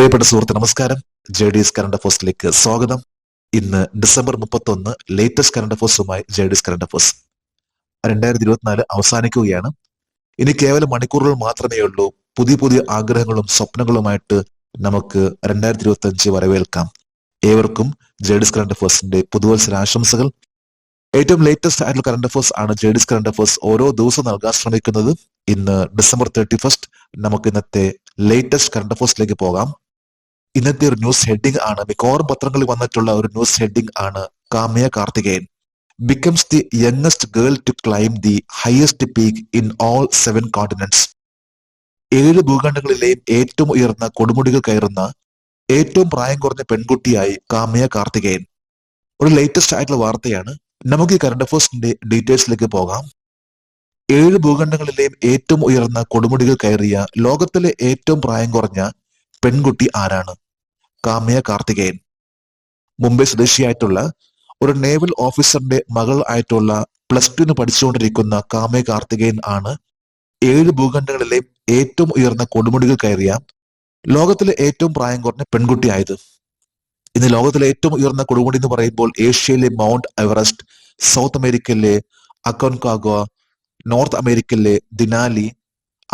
പ്രിയപ്പെട്ട സുഹൃത്ത് നമസ്കാരം. JD's കറണ്ട് അഫേഴ്സിലേക്ക് സ്വാഗതം. ഇന്ന് ഡിസംബർ 31, ലേറ്റസ്റ്റ് കറണ്ട് അഫേഴ്സുമായി JD's കറണ്ട് അഫേഴ്സ്. 2024 അവസാനിക്കുകയാണ്. ഇനി കേവലം മണിക്കൂറുകൾ മാത്രമേ ഉള്ളൂ. പുതിയ പുതിയ ആഗ്രഹങ്ങളും സ്വപ്നങ്ങളുമായിട്ട് നമുക്ക് 2025 വരവേൽക്കാം. ഏവർക്കും JD's കറണ്ട് അഫേഴ്സിന്റെ പുതുവത്സര ആശംസകൾ. ഏറ്റവും ലേറ്റസ്റ്റ് ആയിട്ടുള്ള കറണ്ട് അഫേഴ്സ് ആണ് JD's കറണ്ട് അഫേഴ്സ് ഓരോ ദിവസവും നൽകാൻ ശ്രമിക്കുന്നത്. ഇന്ന് ഡിസംബർ 31 നമുക്ക് ഇന്നത്തെ ലേറ്റസ്റ്റ് കറണ്ട് അഫേഴ്സിലേക്ക് പോകാം. ഇന്നത്തെ ഒരു ന്യൂസ് ഹെഡിംഗ് ആണ്, മിക്കവാറും പത്രങ്ങളിൽ വന്നിട്ടുള്ള ഒരു ന്യൂസ് ഹെഡിംഗ് ആണ്. Kamya Karthikeyan becomes the youngest girl to climb the highest peak in all 7 continents. 7 ഭൂഖണ്ഡങ്ങളിലെയും ഏറ്റവും ഉയർന്ന കൊടുമുടികൾ കയറുന്ന ഏറ്റവും പ്രായം കുറഞ്ഞ പെൺകുട്ടിയായി കാമ്യ കാർത്തികേയൻ. ഒരു ലേറ്റസ്റ്റ് ആയിട്ടുള്ള വാർത്തയാണ്. നമുക്ക് ഈ കറണ്ട് അഫേഴ്സിന്റെ ഡീറ്റെയിൽസിലേക്ക് പോകാം. 7 ഭൂഖണ്ഡങ്ങളിലെയും ഏറ്റവും ഉയർന്ന കൊടുമുടികൾ കയറിയ ലോകത്തിലെ ഏറ്റവും പ്രായം കുറഞ്ഞ പെൺകുട്ടി ആരാണ്? കാമ്യ കാർത്തികേയൻ. മുംബൈ സ്വദേശിയായിട്ടുള്ള ഒരു നേവൽ ഓഫീസറിന്റെ മകൾ ആയിട്ടുള്ള +2 പഠിച്ചുകൊണ്ടിരിക്കുന്ന കാമ്യ കാർത്തികേയൻ ആണ് 7 ഭൂഖണ്ഡങ്ങളിലെയും ഏറ്റവും ഉയർന്ന കൊടുമുടികൾ കയറിയ ലോകത്തിലെ ഏറ്റവും പ്രായം കുറഞ്ഞ പെൺകുട്ടിയായത്. ഇന്ന് ലോകത്തിലെ ഏറ്റവും ഉയർന്ന കൊടുമുടി എന്ന് പറയുമ്പോൾ ഏഷ്യയിലെ മൗണ്ട് എവറസ്റ്റ്, സൗത്ത് അമേരിക്കയിലെ അക്കോൺകാഗ്വ, നോർത്ത് അമേരിക്കയിലെ ദിനാലി,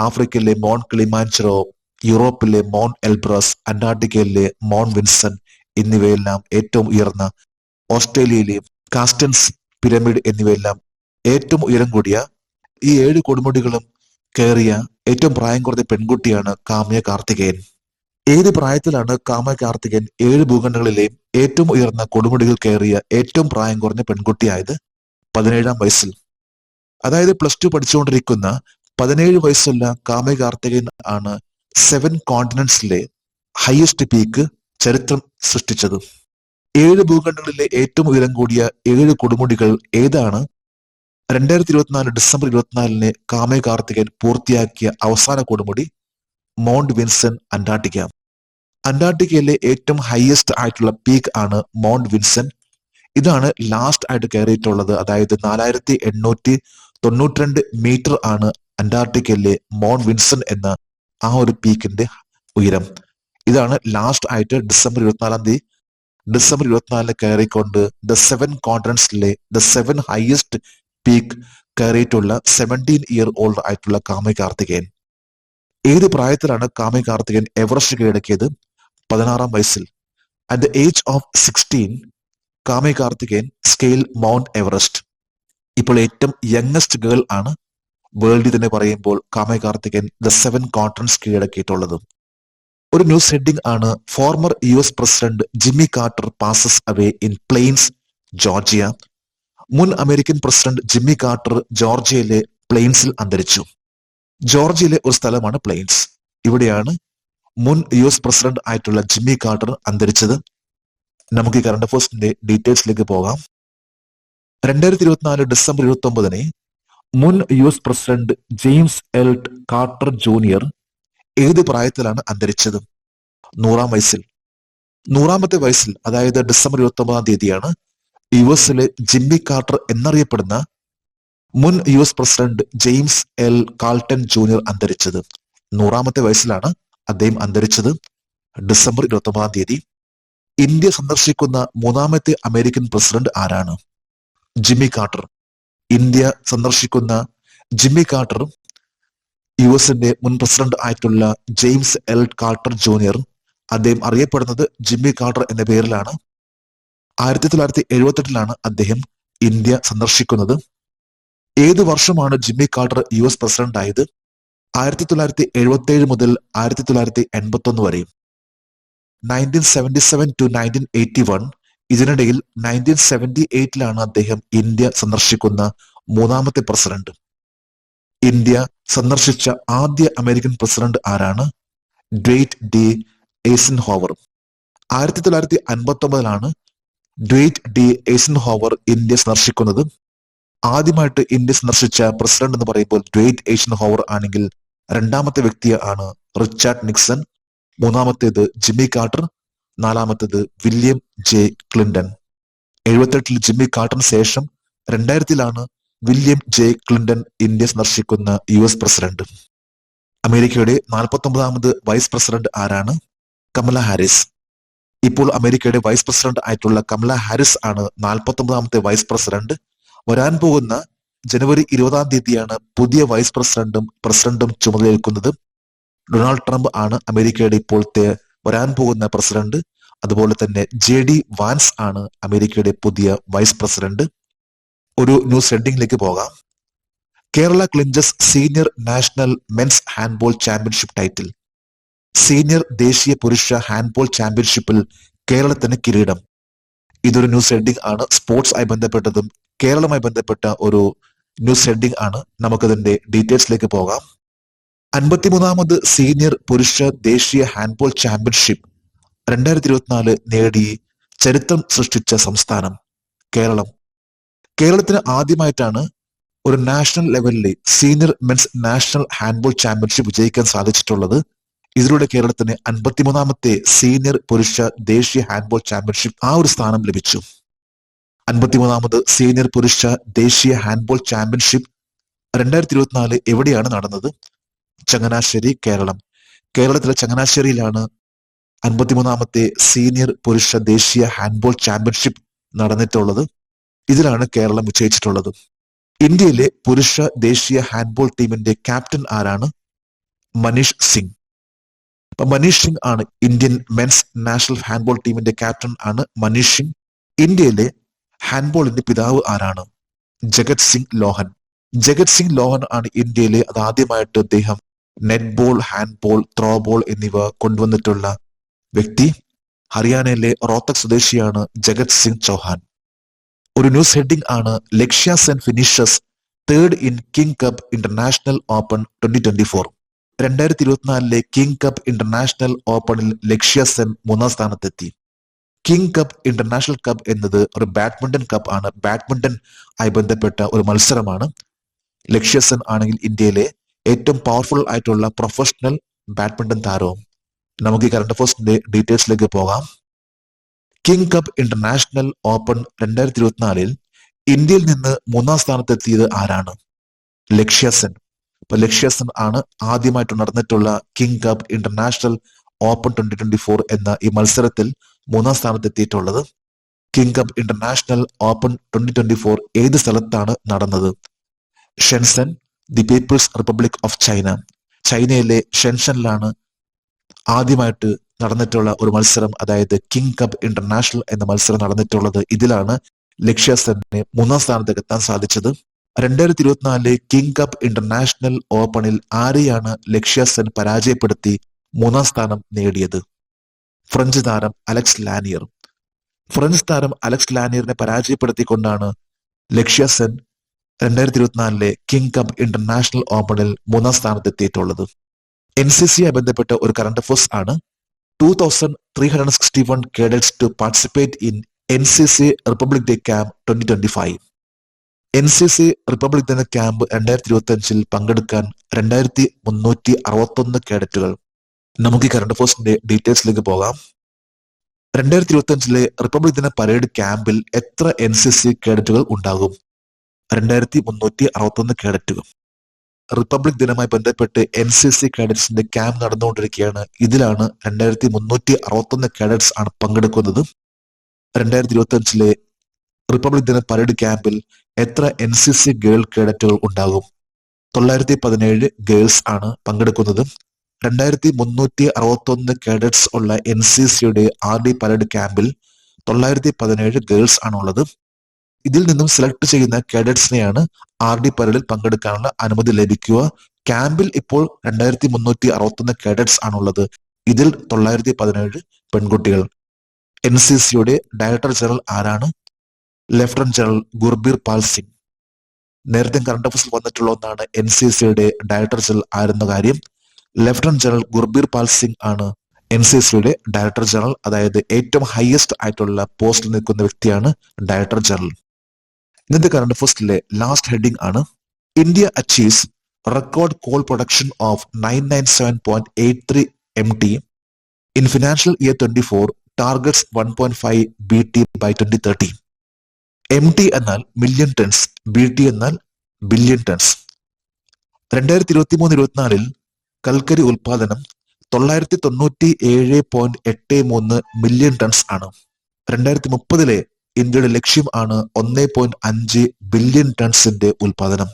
ആഫ്രിക്കയിലെ മൗണ്ട് കിളിമാഞ്ചറോ, യൂറോപ്പിലെ മൗണ്ട് എൽബ്രസ്, അന്റാർട്ടിക്കയിലെ മൗണ്ട് വിൻസൺ എന്നിവയെല്ലാം ഏറ്റവും ഉയർന്ന, ഓസ്ട്രേലിയയിലെ കാസ്റ്റൻസ് പിരമിഡ് എന്നിവയെല്ലാം ഏറ്റവും ഉയരം കൂടിയ ഈ 7 കൊടുമുടികളും കയറിയ ഏറ്റവും പ്രായം കുറഞ്ഞ പെൺകുട്ടിയാണ് കാമ്യ കാർത്തികേയൻ. ഏത് പ്രായത്തിലാണ് കാമ്യ കാർത്തികേയൻ 7 ഭൂഖണ്ഡങ്ങളിലെയും ഏറ്റവും ഉയർന്ന കൊടുമുടികൾ കയറിയ ഏറ്റവും പ്രായം കുറഞ്ഞ പെൺകുട്ടിയായത്? 17-ാം വയസ്സിൽ. അതായത് +2 പഠിച്ചുകൊണ്ടിരിക്കുന്ന 17 വയസ്സുള്ള കാമ്യ കാർത്തികേയൻ ആണ് 7 കോണ്ടിനെന്റ്സിലെ ഹയസ്റ്റ് പീക്ക് ചരിത്രം സൃഷ്ടിച്ചത്. 7 ഭൂഖണ്ഡങ്ങളിലെ ഏറ്റവും ഉയരം കൂടിയ 7 കൊടുമുടികൾ ഏതാണ്? 2024 ഡിസംബർ 24 കാമ്യ കാർത്തികേയൻ പൂർത്തിയാക്കിയ അവസാന കൊടുമുടി മൗണ്ട് വിൻസൺ, അന്റാർട്ടിക്ക. അന്റാർട്ടിക്കയിലെ ഏറ്റവും ഹയസ്റ്റ് ആയിട്ടുള്ള പീക്ക് ആണ് മൗണ്ട് വിൻസൺ. ഇതാണ് ലാസ്റ്റ് ആയിട്ട് കയറിയിട്ടുള്ളത്. അതായത് 4892 മീറ്റർ ആണ് അന്റാർട്ടിക്കയിലെ മൗണ്ട് വിൻസൺ എന്ന ആ ഒരു പീക്കിന്റെ ഉയരം. ഇതാണ് ലാസ്റ്റ് ആയിട്ട് ഡിസംബർ 24 കയറിക്കൊണ്ട് ദ 7 കോണ്ടിനെന്റ്സിലെ ദ 7 ഹയസ്റ്റ് പീക്ക് കയറിയിട്ടുള്ള 17 ഓൾഡ് ആയിട്ടുള്ള കാമ്യ കാർത്തികേയൻ. ഏത് പ്രായത്തിലാണ് കാമ്യ കാർത്തികേയൻ എവറസ്റ്റ് കീഴടക്കിയത്? 16-ാം വയസ്സിൽ. At the age of 16 Kaamya Karthikeyan scale Mount Everest. ഇപ്പോൾ ഏറ്റവും യങ്ങസ്റ്റ് ഗേൾ ആണ് വേൾഡിൽ തന്നെ പറയുമ്പോൾ കാമ്യ കാർത്തികേയൻ ദ 7 കോണ്ടിനെന്റ്സ് കീഴടക്കിയിട്ടുള്ളത്. ഒരു ന്യൂസ് ഹെഡിംഗ് ആണ്, former US president Jimmy Carter passes away in Plains, Georgia. മുൻ അമേരിക്കൻ പ്രസിഡന്റ് ജിമ്മി കാർട്ടർ ജോർജിയയിലെ പ്ലെയിൻസിൽ അന്തരിച്ചു. ജോർജിയയിലെ ഒരു സ്ഥലമാണ് പ്ലെയിൻസ്. ഇവിടെയാണ് മുൻ US പ്രസിഡന്റ് ആയിട്ടുള്ള ജിമ്മി കാർട്ടർ അന്തരിച്ചത്. നമുക്ക് ഈ കറണ്ട് അഫേഴ്സിന്റെ ഡീറ്റെയിൽസിലേക്ക് പോകാം. 2024 ഡിസംബർ 29 മുൻ US president James L Carter junior ഏത് പ്രായത്തിലാണ് അന്തരിച്ചത്? 100-ാം വയസ്സിൽ. 100-ാമത്തെ വയസ്സിൽ, അതായത് ഡിസംബർ 29-ാം തീയതിയാണ് US ജിമ്മി കാർട്ടർ എന്നറിയപ്പെടുന്ന മുൻ US president James L Carlton junior അന്തരിച്ചത്. 100-ാമത്തെ വയസ്സിലാണ് അദ്ദേഹം അന്തരിച്ചത്, ഡിസംബർ 29-ാം തീയതി. ഇന്ത്യ സന്ദർശിക്കുന്ന 3ാമത്തെ അമേരിക്കൻ പ്രസിഡന്റ് ആരാണ്? Jimmy quarter. ഇന്ത്യ സന്ദർശിക്കുന്ന ജിമ്മി കാർട്ടർ US മുൻ പ്രസിഡന്റ് ആയിട്ടുള്ള ജെയിംസ് എൽ കാർട്ടർ ജൂനിയർ, അദ്ദേഹം അറിയപ്പെടുന്നത് ജിമ്മി കാർട്ടർ എന്ന പേരിലാണ്. 1978 അദ്ദേഹം ഇന്ത്യ സന്ദർശിക്കുന്നത്. ഏത് വർഷമാണ് ജിമ്മി കാർട്ടർ US പ്രസിഡന്റ് ആയത്? 1977 മുതൽ 1981 വരെ. 1977 to 1981. ഇതിനിടയിൽ 1978 അദ്ദേഹം ഇന്ത്യ സന്ദർശിക്കുന്ന 3ാമത്തെ പ്രസിഡന്റ്. ഇന്ത്യ സന്ദർശിച്ച ആദ്യ അമേരിക്കൻ പ്രസിഡന്റ് ആരാണ്? Dwight D Eisenhower. 1959 Dwight D Eisenhower India സന്ദർശിക്കുന്നത്. ആദ്യമായിട്ട് ഇന്ത്യ സന്ദർശിച്ച പ്രസിഡന്റ് എന്ന് പറയുമ്പോൾ ഡ്വൈറ്റ് എയ്സൻഹോവർ ആണെങ്കിൽ 2ാമത്തെ വ്യക്തി ആണ് റിച്ചാർഡ് നിക്സൺ, 3ാമത്തേത് ജിമ്മി കാർട്ടർ, 4ാമത്തേത് വില്യം ജെ ക്ലിന്റൺ. 1978 ജിമ്മി കാർട്ടറിന് ശേഷം 2000 വില്യം ജെ ക്ലിന്റൺ ഇന്ത്യ സന്ദർശിക്കുന്ന US പ്രസിഡന്റ്. അമേരിക്കയുടെ 49ാമത് വൈസ് പ്രസിഡന്റ് ആരാണ്? കമല ഹാരിസ്. ഇപ്പോൾ അമേരിക്കയുടെ വൈസ് പ്രസിഡന്റ് ആയിട്ടുള്ള കമല ഹാരിസ് ആണ് 49ാമത്തെ വൈസ് പ്രസിഡന്റ്. വരാൻ പോകുന്ന ജനുവരി 20 പുതിയ വൈസ് പ്രസിഡന്റും ചുമതലയേൽക്കുന്നത്. ഡൊണാൾഡ് ട്രംപ് ആണ് അമേരിക്കയുടെ ഇപ്പോഴത്തെ വരാൻ പോകുന്ന പ്രസിഡന്റ്. അതുപോലെ തന്നെ JD വാൻസ് ആണ് അമേരിക്കയുടെ പുതിയ വൈസ് പ്രസിഡന്റ്. ഒരു ന്യൂസ് ഹെഡിംഗിലേക്ക് പോകാം. Kerala clinches senior national men's handball championship title. Senior ദേശീയ പുരുഷ ഹാൻഡ്ബോൾ ചാമ്പ്യൻഷിപ്പിൽ കേരളത്തിന് കിരീടം. ഇതൊരു ന്യൂസ് ഹെഡിംഗ് ആണ്. സ്പോർട്സ് ആയി ബന്ധപ്പെട്ടതും കേരളവുമായി ബന്ധപ്പെട്ട ഒരു ന്യൂസ് ഹെഡിംഗ് ആണ്. നമുക്കതിന്റെ ഡീറ്റെയിൽസിലേക്ക് പോകാം. 53ാമത് സീനിയർ പുരുഷ ദേശീയ ഹാൻഡ്ബോൾ ചാമ്പ്യൻഷിപ്പ് 2024 നേടി ചരിത്രം സൃഷ്ടിച്ച സംസ്ഥാനം കേരളം. കേരളത്തിന് ആദ്യമായിട്ടാണ് ഒരു നാഷണൽ ലെവലിലെ senior men's national handball championship വിജയിക്കാൻ സാധിച്ചിട്ടുള്ളത്. ഇതിലൂടെ കേരളത്തിന് 53ാമത്തെ സീനിയർ പുരുഷ ദേശീയ ഹാൻഡ്ബോൾ ചാമ്പ്യൻഷിപ്പ് ആ ഒരു സ്ഥാനം ലഭിച്ചു. 53ാമത് സീനിയർ പുരുഷ ദേശീയ ഹാൻഡ്ബോൾ ചാമ്പ്യൻഷിപ്പ് 2024 എവിടെയാണ് നടന്നത്? ചങ്ങനാശ്ശേരി, കേരളം. കേരളത്തിലെ ചങ്ങനാശ്ശേരിയിലാണ് 53ാമത്തെ സീനിയർ പുരുഷ ദേശീയ ഹാൻഡ്ബോൾ ചാമ്പ്യൻഷിപ്പ് നടന്നിട്ടുള്ളത്. ഇതിലാണ് കേരളം വിജയിച്ചിട്ടുള്ളത്. ഇന്ത്യയിലെ പുരുഷ ദേശീയ ഹാൻഡ്ബോൾ ടീമിന്റെ ക്യാപ്റ്റൻ ആരാണ്? മനീഷ് സിംഗ്. അപ്പൊ മനീഷ് സിംഗ് ആണ് ഇന്ത്യൻ മെൻസ് നാഷണൽ ഹാൻഡ്ബോൾ ടീമിന്റെ ക്യാപ്റ്റൻ ആണ് മനീഷ് സിംഗ്. ഇന്ത്യയിലെ ഹാൻഡ്ബോളിന്റെ പിതാവ് ആരാണ്? ജഗത് സിംഗ് ലോഹൻ. ജഗത് സിംഗ് ലോഹൻ ആണ് ഇന്ത്യയിലെ അതാദ്യമായിട്ട് അദ്ദേഹം നെറ്റ്ബോൾ, ഹാൻഡ്ബോൾ, ത്രോബോൾ എന്നിവ കൊണ്ടുവന്നിട്ടുള്ള വ്യക്തി. ഹരിയാനയിലെ റോത്തക് സ്വദേശിയാണ് ജഗത് സിംഗ് ചൗഹാൻ. ഒരു ന്യൂസ് ഹെഡിംഗ് ആണ് Lakshya Sen finishes third in King Cup international open 2024. 2024 King Cup international ഓപ്പണിൽ ലക്ഷ്യ സെൻ 3ാം സ്ഥാനത്തെത്തി. കിങ് കപ്പ് ഇന്റർനാഷണൽ കപ്പ് എന്നത് ഒരു ബാഡ്മിന്റൺ കപ്പ് ആണ്. ബാഡ്മിന്റൺ ആയി ബന്ധപ്പെട്ട ഒരു മത്സരമാണ്. ലക്ഷ്യ സെൻ ആണെങ്കിൽ ഇന്ത്യയിലെ ഏറ്റവും പവർഫുൾ ആയിട്ടുള്ള പ്രൊഫഷണൽ ബാഡ്മിന്റൺ താരവും. നമുക്ക് ഈ കറണ്ട് അഫയേഴ്സിന്റെ ഡീറ്റെയിൽസിലേക്ക് പോകാം. കിങ് കപ്പ് ഇന്റർനാഷണൽ ഓപ്പൺ 2024 ഇന്ത്യയിൽ നിന്ന് 3ാം സ്ഥാനത്തെത്തിയത് ആരാണ്? ലക്ഷ്യ സെൻ. അപ്പൊ ലക്ഷ്യ സെൻ ആണ് ആദ്യമായിട്ട് നടന്നിട്ടുള്ള കിങ് കപ്പ് ഇന്റർനാഷണൽ ഓപ്പൺ 2024 എന്ന ഈ മത്സരത്തിൽ 3ാം സ്ഥാനത്തെത്തിയിട്ടുള്ളത്. കിങ് കപ്പ് ഇന്റർനാഷണൽ ഓപ്പൺ 2024 ഏത് സ്ഥലത്താണ് നടന്നത്? Shenzhen, the People's Republic of China. ചൈനയിലെ ഷെൻഷനിലാണ് ആദ്യമായിട്ട് നടന്നിട്ടുള്ള ഒരു മത്സരം, അതായത് കിങ് കപ്പ് ഇന്റർനാഷണൽ എന്ന മത്സരം നടന്നിട്ടുള്ളത്. ഇതിലാണ് ലക്ഷ്യ സെന്നിന് 3ാം സ്ഥാനത്തേക്ക് എത്താൻ സാധിച്ചത്. 2024 കിങ് കപ്പ് ഇന്റർനാഷണൽ ഓപ്പണിൽ ആരെയാണ് ലക്ഷ്യ സെൻ പരാജയപ്പെടുത്തി 3ാം സ്ഥാനം നേടിയത്? ഫ്രഞ്ച് താരം അലക്സ് ലാനിയർ. ഫ്രഞ്ച് താരം അലക്സ് ലാനിയറിനെ പരാജയപ്പെടുത്തിക്കൊണ്ടാണ് ലക്ഷ്യ സെൻ 2024 കിങ് കപ്പ് ഇന്റർനാഷണൽ ഓപ്പണിൽ 3ാം സ്ഥാനത്തെത്തിയിട്ടുള്ളത്. NCC ആയി ബന്ധപ്പെട്ട ഒരു കറണ്ട് അഫയേഴ്സ് ആണ്. 2361 cadets to participate in NCC Republic Day Camp 2025. NCC republic ദിന ക്യാമ്പ് 2025 പങ്കെടുക്കാൻ 2361 കേഡറ്റുകൾ. നമുക്ക് ഈ കറണ്ട് അഫയേഴ്സിന്റെ ഡീറ്റെയിൽസിലേക്ക് പോകാം. 2025 റിപ്പബ്ലിക് ദിന പരേഡ് ക്യാമ്പിൽ എത്ര NCC കേഡറ്റുകൾ ഉണ്ടാകും? 2361 കേഡറ്റുകൾ. റിപ്പബ്ലിക് ദിനവുമായി ബന്ധപ്പെട്ട് NCC കേഡറ്റ്സിന്റെ ക്യാമ്പ് നടന്നുകൊണ്ടിരിക്കുകയാണ്. ഇതിലാണ് 2361 കേഡറ്റ്സ് ആണ് പങ്കെടുക്കുന്നത്. 2025 റിപ്പബ്ലിക് ദിന പരേഡ് ക്യാമ്പിൽ എത്ര NCC ഗേൾ കേഡറ്റുകൾ ഉണ്ടാകും? 917 ഗേൾസ് ആണ് പങ്കെടുക്കുന്നത്. 2361 കേഡറ്റ്സ് ഉള്ള NCCയുടെ RD പരേഡ് ക്യാമ്പിൽ 917 ഗേൾസ് ആണുള്ളത്. ഇതിൽ നിന്നും സെലക്ട് ചെയ്യുന്ന കേഡറ്റ്സിനെയാണ് RD പരേഡിൽ പങ്കെടുക്കാനുള്ള അനുമതി ലഭിക്കുക. ക്യാമ്പിൽ ഇപ്പോൾ 2361 കേഡറ്റ്സ് ആണുള്ളത്. ഇതിൽ 917 പെൺകുട്ടികൾ. NCCയുടെ ഡയറക്ടർ ജനറൽ ആരാണ്? ലഫ്റ്റനന്റ് ജനറൽ ഗുർബീർ പാൽ സിംഗ്. നേരത്തെ കറണ്ട് അഫയേഴ്സിൽ വന്നിട്ടുള്ള ഒന്നാണ് NCCയുടെ ഡയറക്ടർ ജനറൽ ആയിരുന്ന കാര്യം. ലഫ്റ്റനന്റ് ജനറൽ ഗുർബീർ പാൽ സിംഗ് ആണ് NCCയുടെ ഡയറക്ടർ ജനറൽ. അതായത് ഏറ്റവും ഹയസ്റ്റ് ആയിട്ടുള്ള പോസ്റ്റിൽ നിൽക്കുന്ന വ്യക്തിയാണ് ഡയറക്ടർ ജനറൽ. ഇന്നത്തെ കറണ്ട് അഫയേഴ്സിലെ ലാസ്റ്റ് ഹെഡിംഗ് ആണ് India achieves record call production of 997.83 MT in financial year 24 targets 1.5 BT by 2030. MT എന്നാൽ മില്യൺ ടൺസ്, BT എന്നാൽ ബില്യൺ ടൺസ്. 2023-24 കൽക്കരി ഉൽപാദനം 997.83 ടൺസ് ആണ്. 2030 ഇന്ത്യയുടെ ലക്ഷ്യം ആണ് 1.5 ബില്യൺ ടൺസിന്റെ ഉൽപാദനം.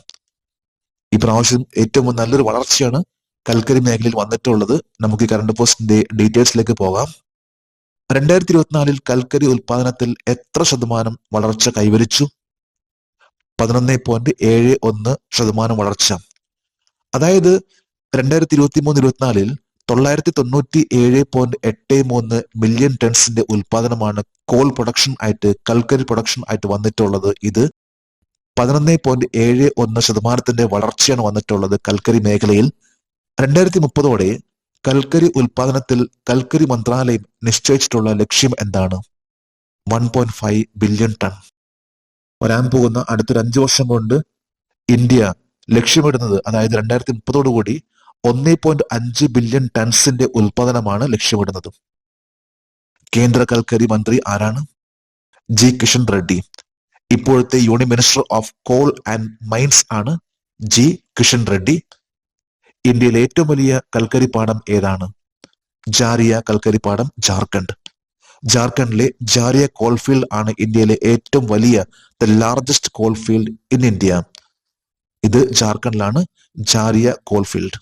ഈ പ്രാവശ്യം ഏറ്റവും നല്ലൊരു വളർച്ചയാണ് കൽക്കരി മേഖലയിൽ വന്നിട്ടുള്ളത്. നമുക്ക് ഈ കറണ്ട് പോസ്റ്റിന്റെ ഡീറ്റെയിൽസിലേക്ക് പോകാം. 2024 കൽക്കരി ഉൽപാദനത്തിൽ എത്ര ശതമാനം വളർച്ച കൈവരിച്ചു? 11.71% വളർച്ച. അതായത് 2023-24 997.83 മില്യൺ ടൺസിന്റെ ഉൽപാദനമാണ് കോൾ പ്രൊഡക്ഷൻ ആയിട്ട്, കൽക്കരി പ്രൊഡക്ഷൻ ആയിട്ട് വന്നിട്ടുള്ളത്. ഇത് 11.71% വളർച്ചയാണ് വന്നിട്ടുള്ളത് കൽക്കരി മേഖലയിൽ. 2030 കൽക്കരി ഉൽപാദനത്തിൽ കൽക്കരി മന്ത്രാലയം നിശ്ചയിച്ചിട്ടുള്ള ലക്ഷ്യം എന്താണ്? 1.5 ബില്യൺ ടൺ. വരാൻ പോകുന്ന അടുത്തൊരു 5 വർഷം കൊണ്ട് ഇന്ത്യ ലക്ഷ്യമിടുന്നത്, അതായത് 2030 1.5 ബില്യൺ ടൺസിന്റെ ഉൽപാദനമാണ് ലക്ഷ്യമിടുന്നത്. കേന്ദ്ര കൽക്കരി മന്ത്രി ആരാണ്? ജി കിഷൻ റെഡ്ഡി. ഇപ്പോഴത്തെ union minister of coal and mines ആണ് ജി കിഷൻ റെഡ്ഡി. ഇന്ത്യയിലെ ഏറ്റവും വലിയ കൽക്കരി പാടം ഏതാണ്? ജാരിയ കൽക്കരി പാടം, ജാർഖണ്ഡ്. ജാർഖണ്ഡിലെ ജാരിയ കോൾഫീൽഡ് ആണ് ഇന്ത്യയിലെ ഏറ്റവും വലിയ, the largest coalfield in India. ഇത് ജാർഖണ്ഡിലാണ്, ജാരിയ കോൾഫീൽഡ്.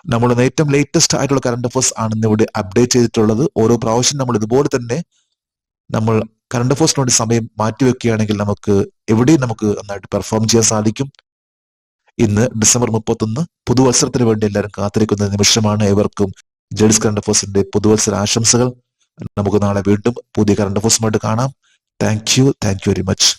നമ്മൾ ഏറ്റവും ലേറ്റസ്റ്റ് ആയിട്ടുള്ള കറണ്ട് അഫയേഴ്സ് ആണ് ഇന്നിവിടെ അപ്ഡേറ്റ് ചെയ്തിട്ടുള്ളത്. ഓരോ പ്രാവശ്യം നമ്മൾ ഇതുപോലെ തന്നെ നമ്മൾ കറണ്ട് അഫയേഴ്സിന് വേണ്ടി സമയം മാറ്റിവെക്കുകയാണെങ്കിൽ നമുക്ക് എവിടെയും നമുക്ക് നന്നായിട്ട് പെർഫോം ചെയ്യാൻ സാധിക്കും. ഇന്ന് ഡിസംബർ 31 പുതുവത്സരത്തിന് വേണ്ടി എല്ലാവരും കാത്തിരിക്കുന്ന നിമിഷമാണ്. ഏവർക്കും ജെഡിസ് കറണ്ട് അഫയേഴ്സിന്റെ പുതുവത്സര ആശംസകൾ. നമുക്ക് നാളെ വീണ്ടും പുതിയ കറണ്ട് അഫയേഴ്സുമായിട്ട് കാണാം. Thank you very much.